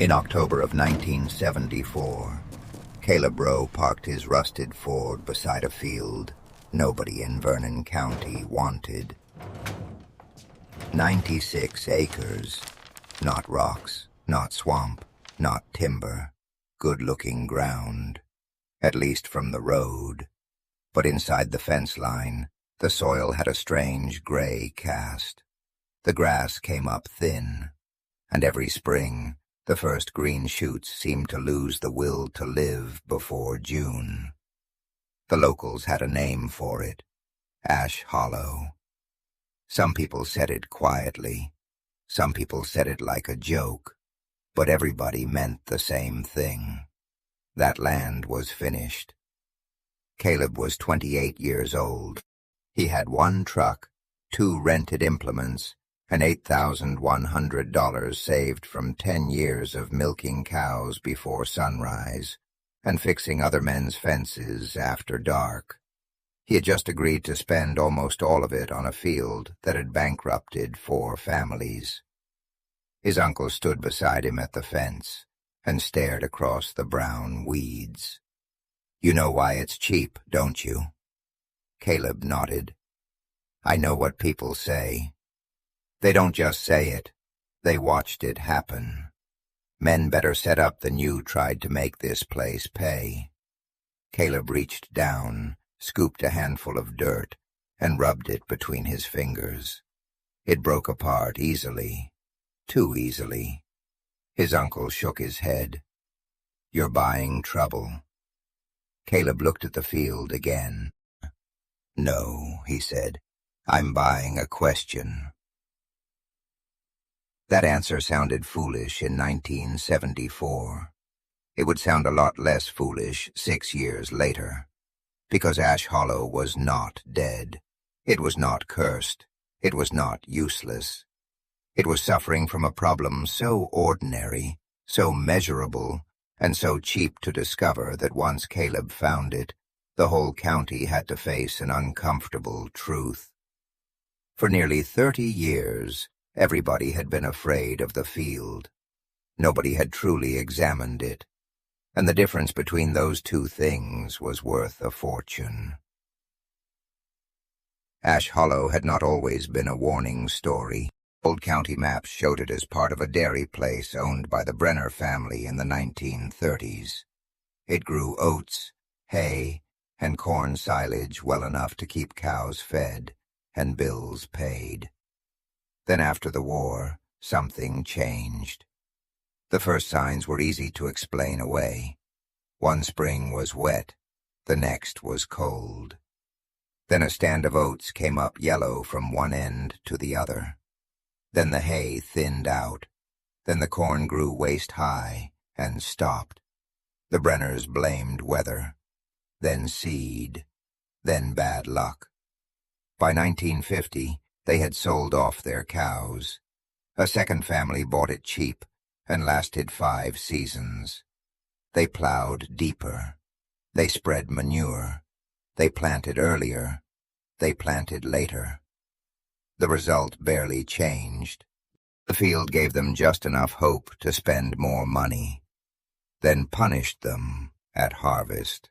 In October of 1974, Caleb Rowe parked his rusted Ford beside a field nobody in Vernon County wanted. 96 acres, not rocks, not swamp, not timber, good-looking ground, at least from the road. But inside the fence line, the soil had a strange gray cast. The grass came up thin, and every spring, the first green shoots seemed to lose the will to live before June. The locals had a name for it, Ash Hollow. Some people said it quietly, some people said it like a joke, but everybody meant the same thing. That land was finished. Caleb was 28 years old. He had one truck, 2 rented implements, and $8,100 saved from 10 years of milking cows before sunrise and fixing other men's fences after dark. He had just agreed to spend almost all of it on a field that had bankrupted 4 families. His uncle stood beside him at the fence and stared across the brown weeds. "You know why it's cheap, don't you?" Caleb nodded. "I know what people say. They don't just say it, they watched it happen. Men better set up than you tried to make this place pay." Caleb reached down, scooped a handful of dirt, and rubbed it between his fingers. It broke apart easily, too easily. His uncle shook his head. "You're buying trouble." Caleb looked at the field again. "No," he said, "I'm buying a question." That answer sounded foolish in 1974. It would sound a lot less foolish 6 years later, because Ash Hollow was not dead. It was not cursed. It was not useless. It was suffering from a problem so ordinary, so measurable, and so cheap to discover that once Caleb found it, the whole county had to face an uncomfortable truth. For nearly 30 years, everybody had been afraid of the field. Nobody had truly examined it, and the difference between those two things was worth a fortune. Ash Hollow had not always been a warning story. Old county maps showed it as part of a dairy place owned by the Brenner family in the 1930s. It grew oats, hay, and corn silage well enough to keep cows fed and bills paid. Then after the war, something changed. The first signs were easy to explain away. One spring was wet, the next was cold. Then a stand of oats came up yellow from one end to the other. Then the hay thinned out. Then the corn grew waist-high and stopped. The Brenners blamed weather. Then seed. Then bad luck. By 1950, they had sold off their cows. A second family bought it cheap and lasted 5 seasons. They plowed deeper. They spread manure. They planted earlier. They planted later. The result barely changed. The field gave them just enough hope to spend more money, then punished them at harvest.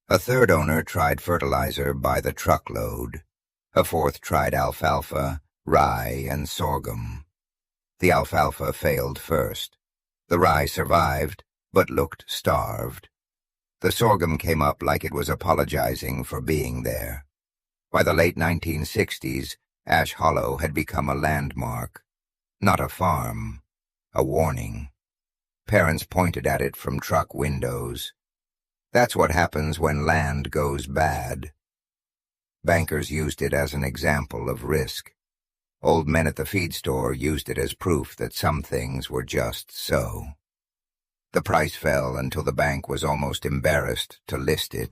A third owner tried fertilizer by the truckload. A fourth tried alfalfa, rye, and sorghum. The alfalfa failed first. The rye survived, but looked starved. The sorghum came up like it was apologizing for being there. By the late 1960s, Ash Hollow had become a landmark. Not a farm, a warning. Parents pointed at it from truck windows. That's what happens when land goes bad. Bankers used it as an example of risk. Old men at the feed store used it as proof that some things were just so. The price fell until the bank was almost embarrassed to list it.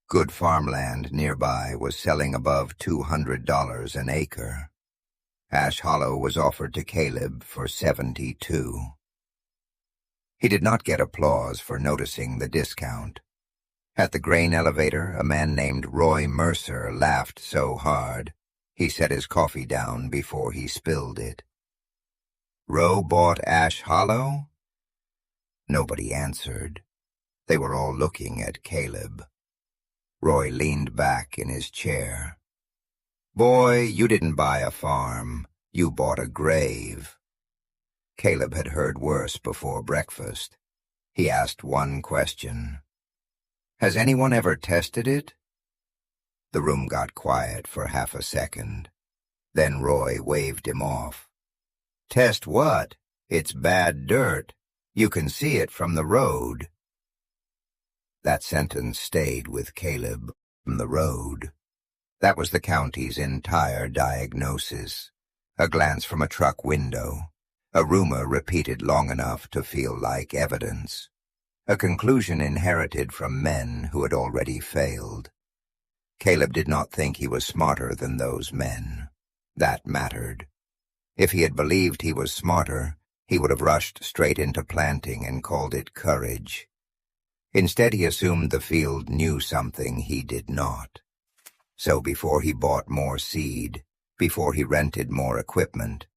Good farmland nearby was selling above $200 an acre. Ash Hollow was offered to Caleb for $72. He did not get applause for noticing the discount. At the grain elevator, a man named Roy Mercer laughed so hard, he set his coffee down before he spilled it. "Rowe bought Ash Hollow? Nobody answered. They were all looking at Caleb. Roy leaned back in his chair. "Boy, you didn't buy a farm. You bought a grave." Caleb had heard worse before breakfast. He asked one question. "Has anyone ever tested it?" The room got quiet for half a second. Then Roy waved him off. "Test what? It's bad dirt. You can see it from the road." That sentence stayed with Caleb. From the road. That was the county's entire diagnosis. A glance from a truck window. A rumor repeated long enough to feel like evidence. A conclusion inherited from men who had already failed. Caleb did not think he was smarter than those men. That mattered. If he had believed he was smarter, he would have rushed straight into planting and called it courage. Instead, he assumed the field knew something he did not. So before he bought more seed, before he rented more equipment,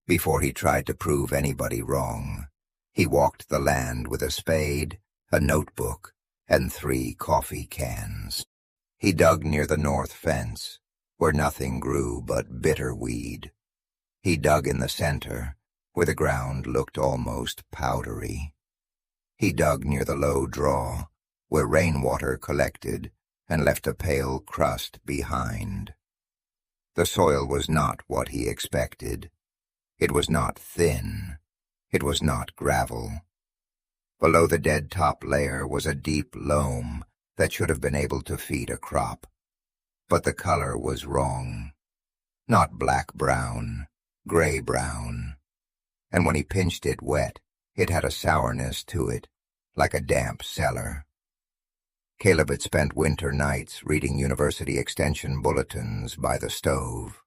before he tried to prove anybody wrong, he walked the land with a spade, a notebook, and 3 coffee cans. He dug near the north fence, where nothing grew but bitter weed. He dug in the center, where the ground looked almost powdery. He dug near the low draw, where rainwater collected and left a pale crust behind. The soil was not what he expected. It was not thin. It was not gravel. Below the dead top layer was a deep loam that should have been able to feed a crop. But the color was wrong. Not black-brown, gray-brown. And when he pinched it wet, it had a sourness to it, like a damp cellar. Caleb had spent winter nights reading university extension bulletins by the stove.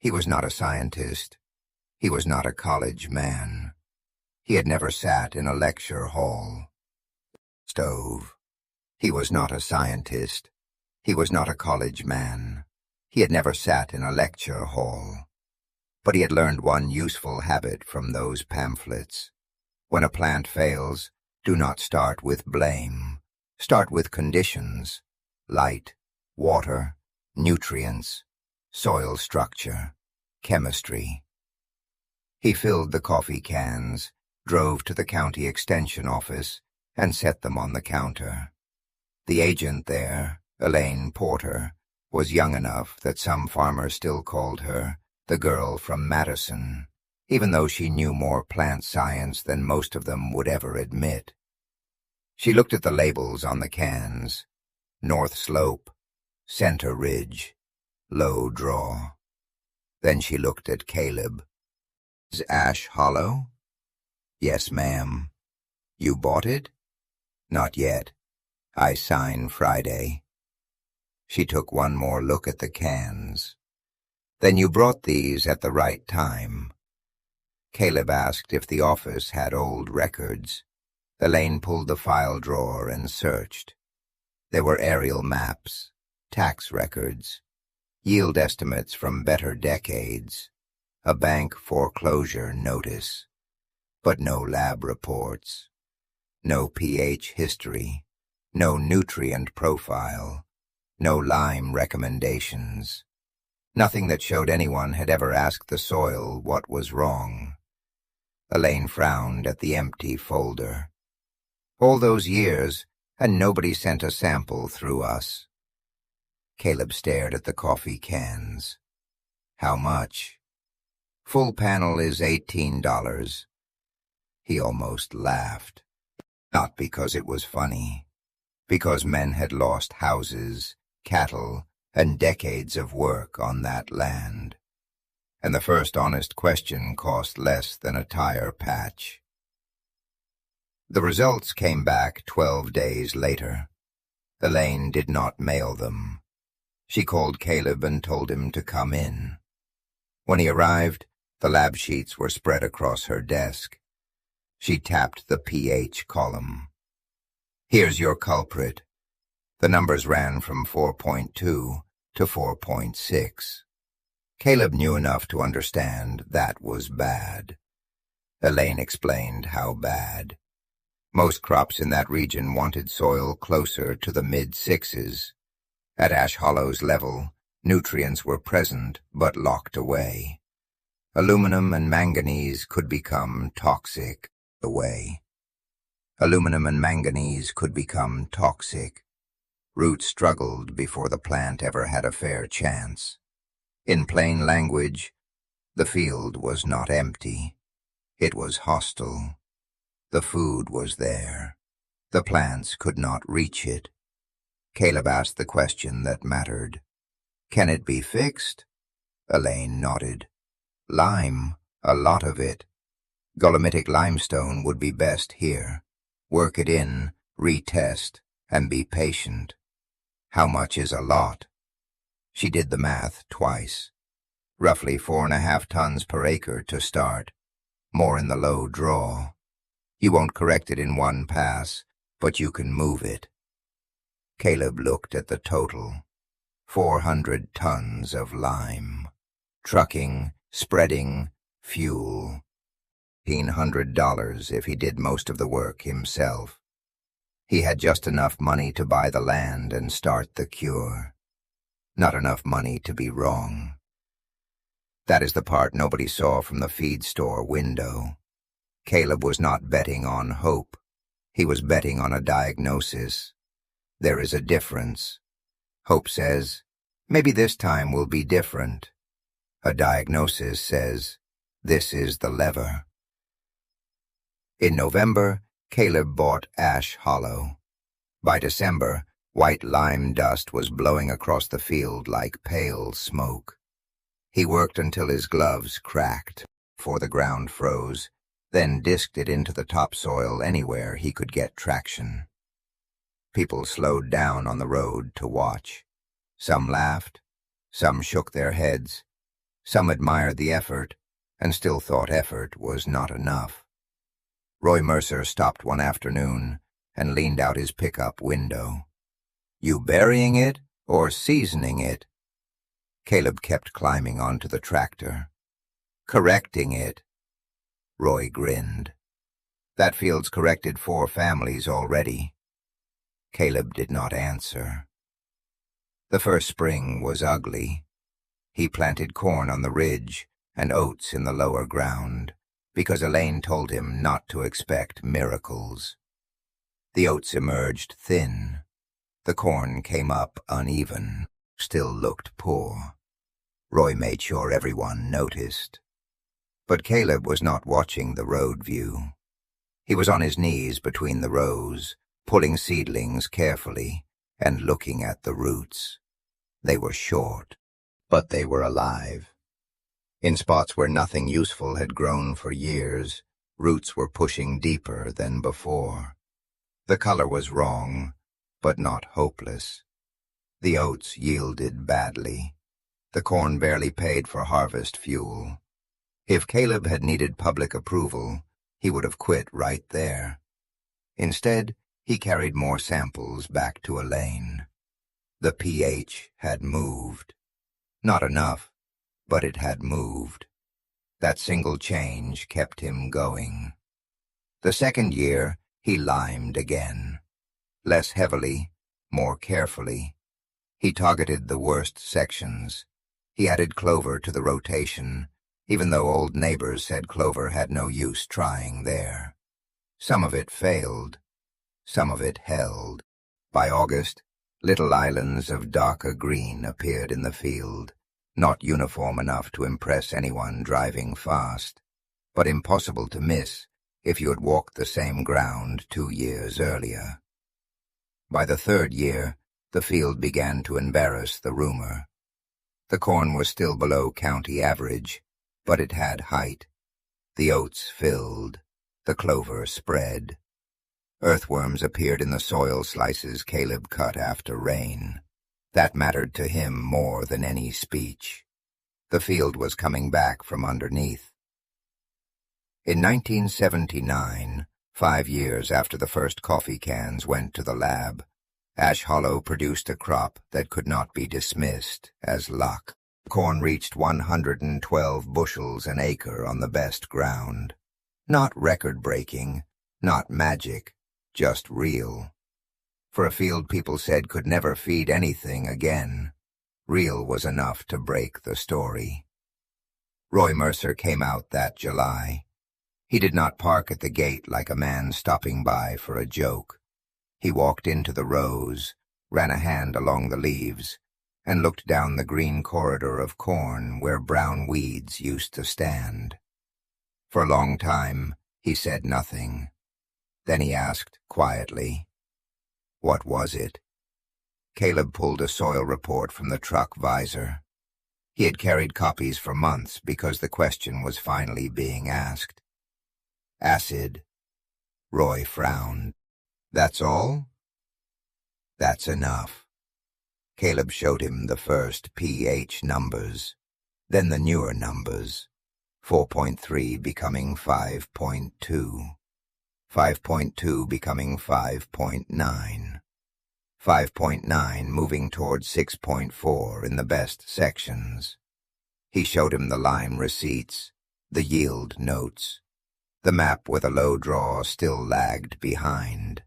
He was not a scientist. He was not a college man. He had never sat in a lecture hall. Stove. He was not a scientist. He was not a college man. He had never sat in a lecture hall. But he had learned one useful habit from those pamphlets. When a plant fails, do not start with blame. Start with conditions: light, water, nutrients, soil structure, chemistry. He filled the coffee cans, drove to the county extension office, and set them on the counter. The agent there, Elaine Porter, was young enough that some farmers still called her the girl from Madison, even though she knew more plant science than most of them would ever admit. She looked at the labels on the cans: North Slope, Center Ridge, Low Draw. Then she looked at Caleb. "Is Ash Hollow?" "Yes, ma'am." "You bought it?" "Not yet. I sign Friday." She took one more look at the cans. "Then you brought these at the right time." Caleb asked if the office had old records. Elaine pulled the file drawer and searched. There were aerial maps, tax records, yield estimates from better decades, a bank foreclosure notice, but no lab reports, no pH history, no nutrient profile, no lime recommendations, nothing that showed anyone had ever asked the soil what was wrong. Elaine frowned at the empty folder. All those years, and nobody sent a sample through us. Caleb stared at the coffee cans. "How much?" "Full panel is $18. He almost laughed. Not because it was funny. Because men had lost houses, cattle, and decades of work on that land. And the first honest question cost less than a tire patch. The results came back 12 days later. Elaine did not mail them. She called Caleb and told him to come in. When he arrived, the lab sheets were spread across her desk. She tapped the pH column. "Here's your culprit." The numbers ran from 4.2 to 4.6. Caleb knew enough to understand that was bad. Elaine explained how bad. Most crops in that region wanted soil closer to the mid-sixes. At Ash Hollow's level, nutrients were present but locked away. Aluminum and manganese could become toxic. Aluminum and manganese could become toxic. Roots struggled before the plant ever had a fair chance. In plain language, the field was not empty. It was hostile. The food was there. The plants could not reach it. Caleb asked the question that mattered. Can it be fixed? Elaine nodded. Lime, a lot of it. Dolomitic limestone would be best here. Work it in, retest, and be patient. How much is a lot? She did the math twice. Roughly 4.5 tons per acre to start. More in the low draw. You won't correct it in one pass, but you can move it. Caleb looked at the total. 400 tons of lime. Trucking, spreading, fuel. $1,500 if he did most of the work himself. He had just enough money to buy the land and start the cure. Not enough money to be wrong. That is the part nobody saw from the feed store window. Caleb was not betting on hope. He was betting on a diagnosis. There is a difference. Hope says, maybe this time will be different. A diagnosis says, this is the lever. In November, Caleb bought Ash Hollow. By December, white lime dust was blowing across the field like pale smoke. He worked until his gloves cracked, before the ground froze, then disked it into the topsoil anywhere he could get traction. People slowed down on the road to watch. Some laughed, some shook their heads, some admired the effort, and still thought effort was not enough. Roy Mercer stopped one afternoon and leaned out his pickup window. You burying it or seasoning it? Caleb kept climbing onto the tractor. Correcting it. Roy grinned. That field's corrected 4 families already. Caleb did not answer. The first spring was ugly. He planted corn on the ridge and oats in the lower ground, because Elaine told him not to expect miracles. The oats emerged thin. The corn came up uneven, still looked poor. Roy made sure everyone noticed. But Caleb was not watching the road view. He was on his knees between the rows, pulling seedlings carefully and looking at the roots. They were short, but they were alive. In spots where nothing useful had grown for years, roots were pushing deeper than before. The color was wrong, but not hopeless. The oats yielded badly. The corn barely paid for harvest fuel. If Caleb had needed public approval, he would have quit right there. Instead, he carried more samples back to Elaine. The pH had moved. Not enough, but it had moved. That single change kept him going. The second year, he limed again. Less heavily, more carefully. He targeted the worst sections. He added clover to the rotation, even though old neighbors said clover had no use trying there. Some of it failed. Some of it held. By August, little islands of darker green appeared in the field, not uniform enough to impress anyone driving fast, but impossible to miss if you had walked the same ground 2 years earlier. By the third year, the field began to embarrass the rumor. The corn was still below county average, but it had height. The oats filled. The clover spread. Earthworms appeared in the soil slices Caleb cut after rain. That mattered to him more than any speech. The field was coming back from underneath. In 1979, 5 years after the first coffee cans went to the lab, Ash Hollow produced a crop that could not be dismissed as luck. Corn reached 112 bushels an acre on the best ground. Not record-breaking, not magic, just real. For a field people said could never feed anything again, real was enough to break the story. Roy Mercer came out that July. He did not park at the gate like a man stopping by for a joke. He walked into the rows, ran a hand along the leaves, and looked down the green corridor of corn where brown weeds used to stand. For a long time, he said nothing. Then he asked quietly, "What was it?" Caleb pulled a soil report from the truck visor. He had carried copies for months because the question was finally being asked. "Acid." Roy frowned. "That's all?" "That's enough." Caleb showed him the first pH numbers, then the newer numbers, 4.3 becoming 5.2, 5.2 becoming 5.9, 5.9 moving toward 6.4 in the best sections. He showed him the line receipts, the yield notes. The map with a low draw still lagged behind.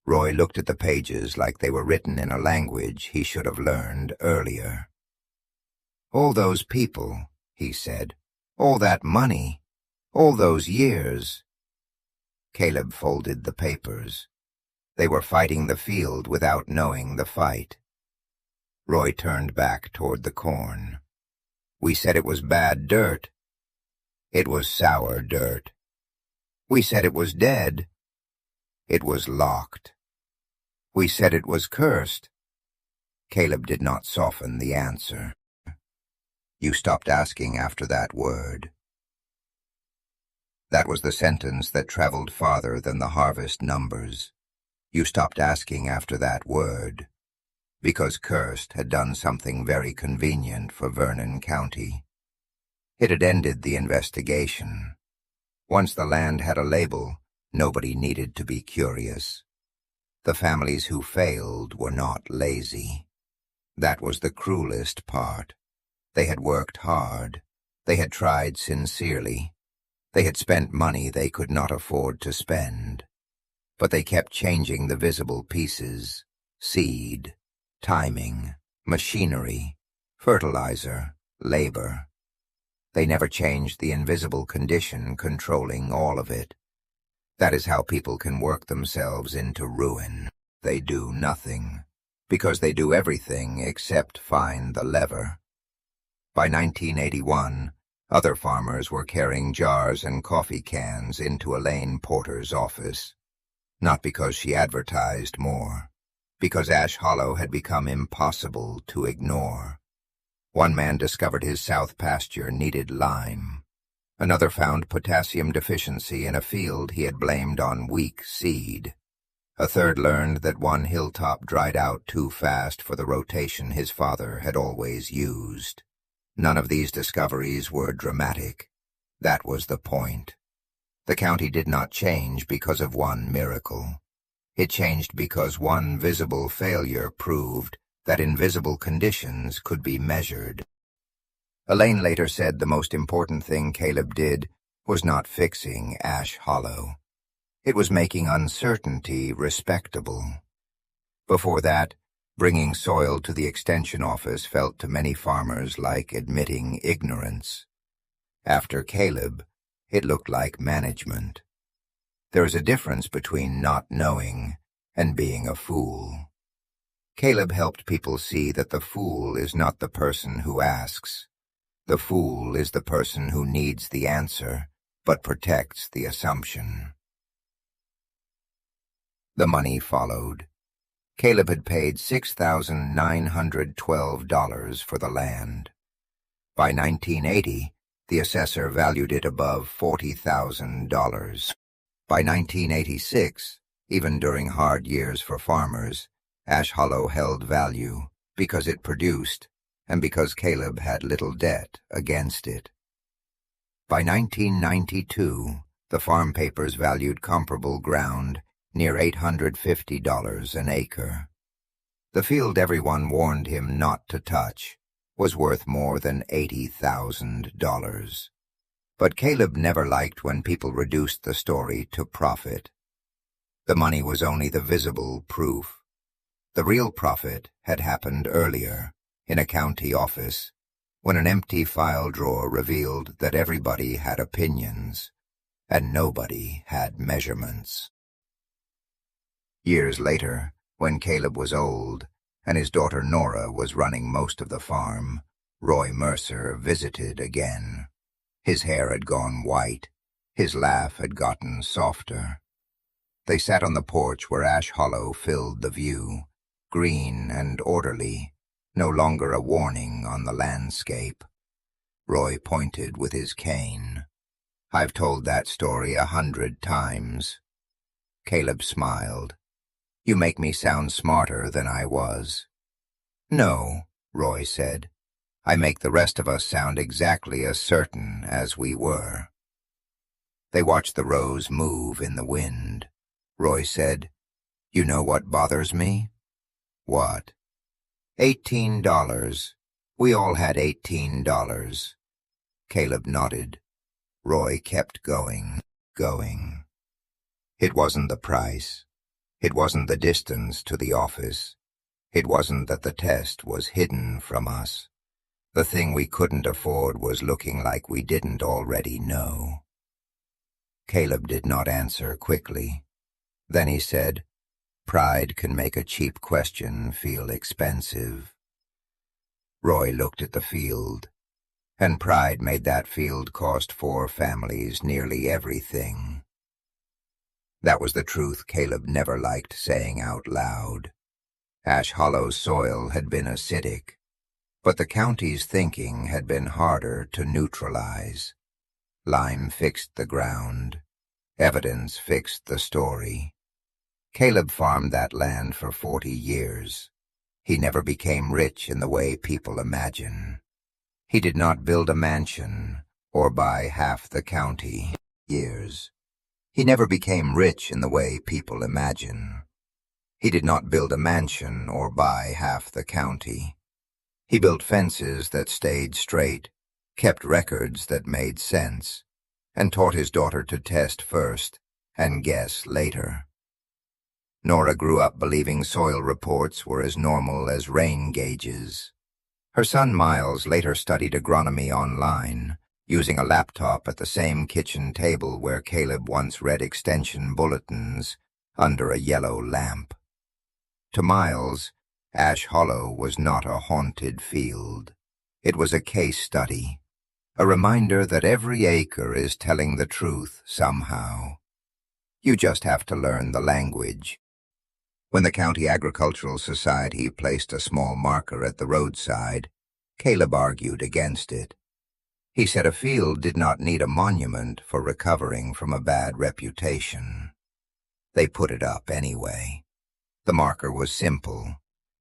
Roy looked at the pages like they were written in a language he should have learned earlier. "All those people," he said, "all that money, all those years." Caleb folded the papers. They were fighting the field without knowing the fight. Roy turned back toward the corn. "We said it was bad dirt." "It was sour dirt." "We said it was dead." "It was locked." "We said it was cursed." Caleb did not soften the answer. "You stopped asking after that word." That was the sentence that traveled farther than the harvest numbers. You stopped asking after that word, because cursed had done something very convenient for Vernon County. It had ended the investigation. Once the land had a label, nobody needed to be curious. The families who failed were not lazy. That was the cruelest part. They had worked hard. They had tried sincerely. They had spent money they could not afford to spend. But they kept changing the visible pieces: seed, timing, machinery, fertilizer, labor. They never changed the invisible condition controlling all of it. That is how people can work themselves into ruin. They do nothing, because they do everything except find the lever. By 1981, other farmers were carrying jars and coffee cans into Elaine Porter's office. Not because she advertised more, because Ash Hollow had become impossible to ignore. One man discovered his south pasture needed lime. Another found potassium deficiency in a field he had blamed on weak seed. A third learned that one hilltop dried out too fast for the rotation his father had always used. None of these discoveries were dramatic. That was the point. The county did not change because of one miracle. It changed because one visible failure proved that invisible conditions could be measured. Elaine later said the most important thing Caleb did was not fixing Ash Hollow. It was making uncertainty respectable. Before that, bringing soil to the extension office felt to many farmers like admitting ignorance. After Caleb, it looked like management. There is a difference between not knowing and being a fool. Caleb helped people see that the fool is not the person who asks. The fool is the person who needs the answer, but protects the assumption. The money followed. Caleb had paid $6,912 for the land. By 1980, the assessor valued it above $40,000. By 1986, even during hard years for farmers, Ash Hollow held value because it produced and because Caleb had little debt against it. By 1992, the farm papers valued comparable ground near $850 an acre. The field everyone warned him not to touch was worth more than $80,000. But Caleb never liked when people reduced the story to profit. The money was only the visible proof. The real profit had happened earlier, in a county office, when an empty file drawer revealed that everybody had opinions, and nobody had measurements. Years later, when Caleb was old, and his daughter Nora was running most of the farm, Roy Mercer visited again. His hair had gone white. His laugh had gotten softer. They sat on the porch where Ash Hollow filled the view, green and orderly, no longer a warning on the landscape. Roy pointed with his cane. "I've told that story 100 times. Caleb smiled. "You make me sound smarter than I was." "No," Roy said. "I make the rest of us sound exactly as certain as we were." They watched the rows move in the wind. Roy said, "You know what bothers me?" "What?" $18. We all had $18. Caleb nodded. Roy kept going. It wasn't the price. It wasn't the distance to the office. It wasn't that the test was hidden from us. The thing we couldn't afford was looking like we didn't already know. Caleb did not answer quickly. Then he said, "Pride can make a cheap question feel expensive." Roy looked at the field, and pride made that field cost 4 families nearly everything. That was the truth Caleb never liked saying out loud. Ash Hollow's soil had been acidic, but the county's thinking had been harder to neutralize. Lime fixed the ground. Evidence fixed the story. Caleb farmed that land for 40 years. He never became rich in the way people imagine. He did not build a mansion or buy half the county. He never became rich in the way people imagine. He did not build a mansion or buy half the county. He built fences that stayed straight, kept records that made sense, and taught his daughter to test first and guess later. Nora grew up believing soil reports were as normal as rain gauges. Her son Miles later studied agronomy online, using a laptop at the same kitchen table where Caleb once read extension bulletins under a yellow lamp. To Miles, Ash Hollow was not a haunted field. It was a case study, a reminder that every acre is telling the truth somehow. You just have to learn the language. When the County Agricultural Society placed a small marker at the roadside, Caleb argued against it. He said a field did not need a monument for recovering from a bad reputation. They put it up anyway. The marker was simple: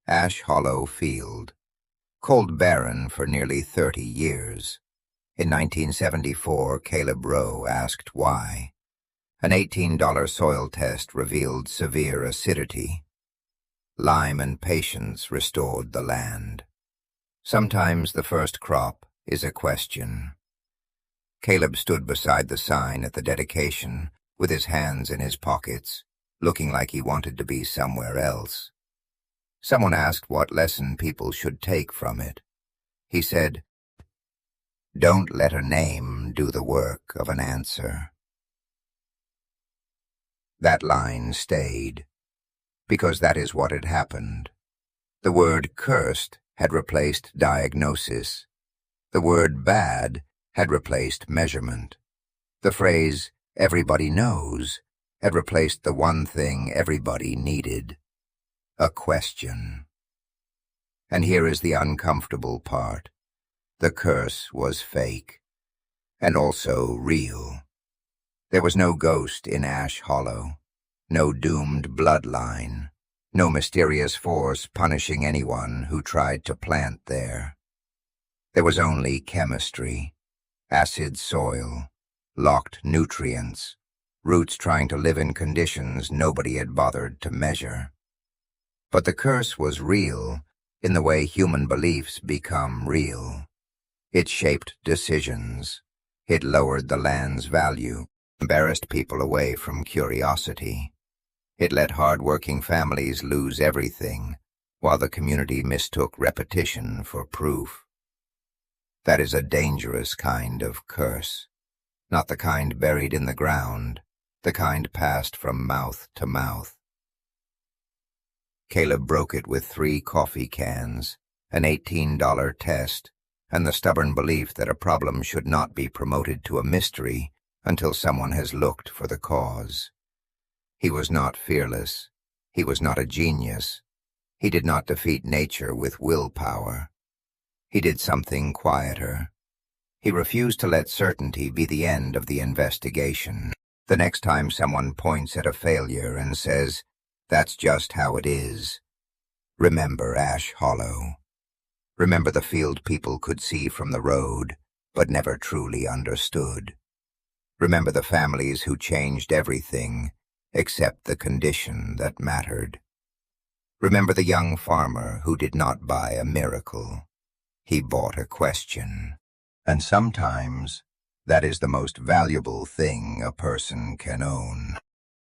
Ash Hollow Field, cold barren for nearly 30 years. In 1974, Caleb Rowe asked why. An $18 soil test revealed severe acidity. Lime and patience restored the land. Sometimes the first crop is a question. Caleb stood beside the sign at the dedication, with his hands in his pockets, looking like he wanted to be somewhere else. Someone asked what lesson people should take from it. He said, "Don't let a name do the work of an answer." That line stayed, because that is what had happened. The word cursed had replaced diagnosis. The word bad had replaced measurement. The phrase, "everybody knows," had replaced the one thing everybody needed: a question. And here is the uncomfortable part. The curse was fake, and also real. There was no ghost in Ash Hollow, no doomed bloodline, no mysterious force punishing anyone who tried to plant there. There was only chemistry, acid soil, locked nutrients, roots trying to live in conditions nobody had bothered to measure. But the curse was real in the way human beliefs become real. It shaped decisions. It lowered the land's value, embarrassed people away from curiosity. It let hard-working families lose everything, while the community mistook repetition for proof. That is a dangerous kind of curse, not the kind buried in the ground, the kind passed from mouth to mouth. Caleb broke it with 3 coffee cans, an $18 test, and the stubborn belief that a problem should not be promoted to a mystery until someone has looked for the cause. He was not fearless. He was not a genius. He did not defeat nature with willpower. He did something quieter. He refused to let certainty be the end of the investigation. The next time someone points at a failure and says, "That's just how it is," remember Ash Hollow. Remember the field people could see from the road, but never truly understood. Remember the families who changed everything except the condition that mattered. Remember the young farmer who did not buy a miracle. He bought a question. And sometimes that is the most valuable thing a person can own.